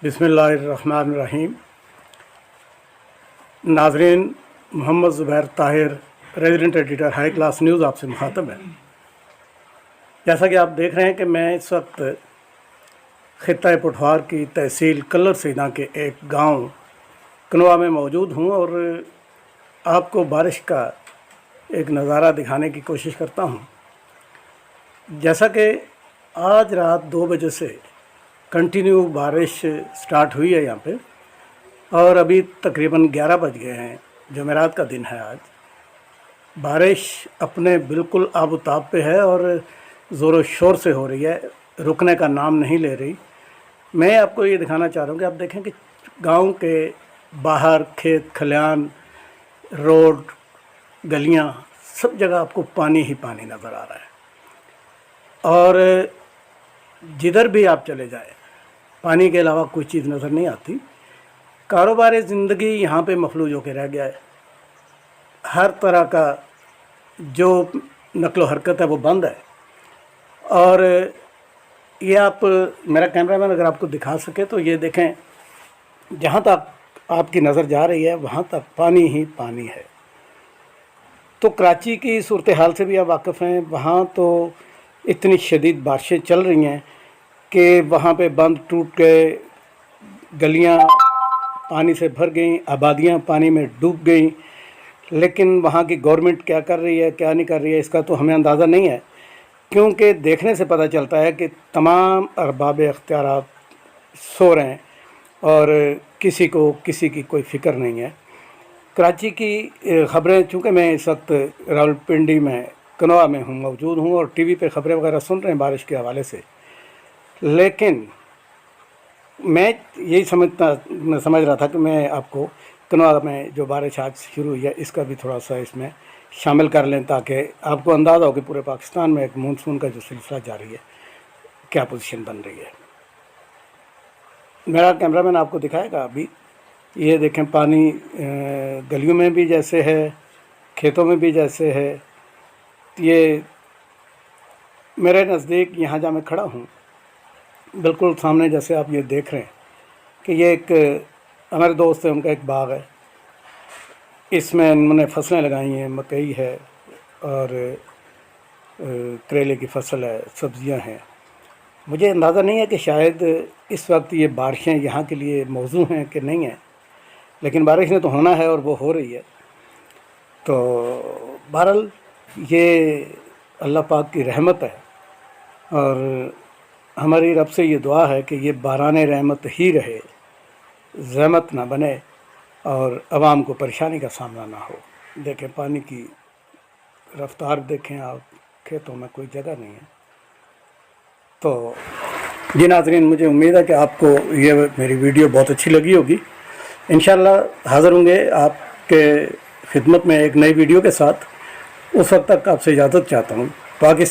बिस्मिल्लाहिर्रहमानिर्रहीम। नाजरीन, Mohammad Zubair Tahir, resident editor High Class News आपसे मुखातब है। जैसा कि आप देख रहे हैं कि मैं इस वक्त खित्ता पुठवार की तहसील कल्लर सीना के एक गांव कनवा में मौजूद हूं और आपको बारिश का एक नज़ारा दिखाने की कोशिश करता हूं। जैसा कि आज रात 2 बजे से कंटिन्यू बारिश स्टार्ट हुई है यहाँ पे और अभी तकरीबन 11 बज गए हैं। जुमेरात का दिन है आज। बारिश अपने बिल्कुल आबोताब पे है और ज़ोर शोर से हो रही है, रुकने का नाम नहीं ले रही। मैं आपको ये दिखाना चाह रहा हूँ कि आप देखें कि गांव के बाहर खेत खलियान, रोड, गलियाँ, सब जगह आपको पानी ही पानी नज़र आ रहा है और जिधर भी आप चले जाएं पानी के अलावा कोई चीज़ नज़र नहीं आती। कारोबार ज़िंदगी यहाँ पे मफलूज होकर रह गया है। हर तरह का जो नक्लो हरकत है वो बंद है और ये आप, मेरा कैमरामैन अगर आपको दिखा सके तो ये देखें, जहाँ तक आपकी नज़र जा रही है वहाँ तक पानी ही पानी है। तो कराची की सूरत हाल से भी आप वाक़फ़ हैं। वहाँ तो इतनी शदीद बारिशें चल रही हैं कि वहाँ पे बंद टूट गए, गलियाँ पानी से भर गई, आबादियाँ पानी में डूब गई। लेकिन वहाँ की गवर्नमेंट क्या कर रही है, क्या नहीं कर रही है, इसका तो हमें अंदाज़ा नहीं है, क्योंकि देखने से पता चलता है कि तमाम अरबाब इख्तियारात सो रहे हैं और किसी को किसी की कोई फ़िक्र नहीं है। कराची की ख़बरें, चूँकि मैं इस वक्त रावलपिंडी में कनवा में हूँ, मौजूद हूँ और टीवी पे ख़बरें वगैरह सुन रहे हैं बारिश के हवाले से, लेकिन मैं यही समझ रहा था कि मैं आपको कनवा में जो बारिश आज शुरू हुई है इसका भी थोड़ा सा इसमें शामिल कर लें, ताकि आपको अंदाज़ा हो कि पूरे पाकिस्तान में एक मानसून का जो सिलसिला जारी है क्या पोजीशन बन रही है। मेरा कैमरामैन आपको दिखाएगा। अभी ये देखें, पानी गलियों में भी जैसे है, खेतों में भी जैसे है। ये मेरे नज़दीक यहाँ जहाँ मैं खड़ा हूँ बिल्कुल सामने, जैसे आप ये देख रहे हैं कि ये एक हमारे दोस्त है, उनका एक बाग है। इसमें उन्होंने फसलें लगाई हैं, मकई है और करेले की फसल है, सब्ज़ियां हैं। मुझे अंदाज़ा नहीं है कि शायद इस वक्त ये बारिशें यहाँ के लिए मौजू हैं कि नहीं हैं, लेकिन बारिश ने तो होना है और वो हो रही है। तो बहरहाल ये अल्लाह पाक की रहमत है और हमारी रब से ये दुआ है कि ये बाराने रहमत ही रहे, ज़हमत ना बने और आवाम को परेशानी का सामना ना हो। देखें पानी की रफ्तार देखें आप, खेतों में कोई जगह नहीं है। तो जी नाज़रीन, मुझे उम्मीद है कि आपको ये मेरी वीडियो बहुत अच्छी लगी होगी। इंशाअल्लाह हाज़िर होंगे आपके खिदमत में एक नई वीडियो के साथ। उस वक्त तक आपसे इजाज़त चाहता हूँ। पाकिस्तान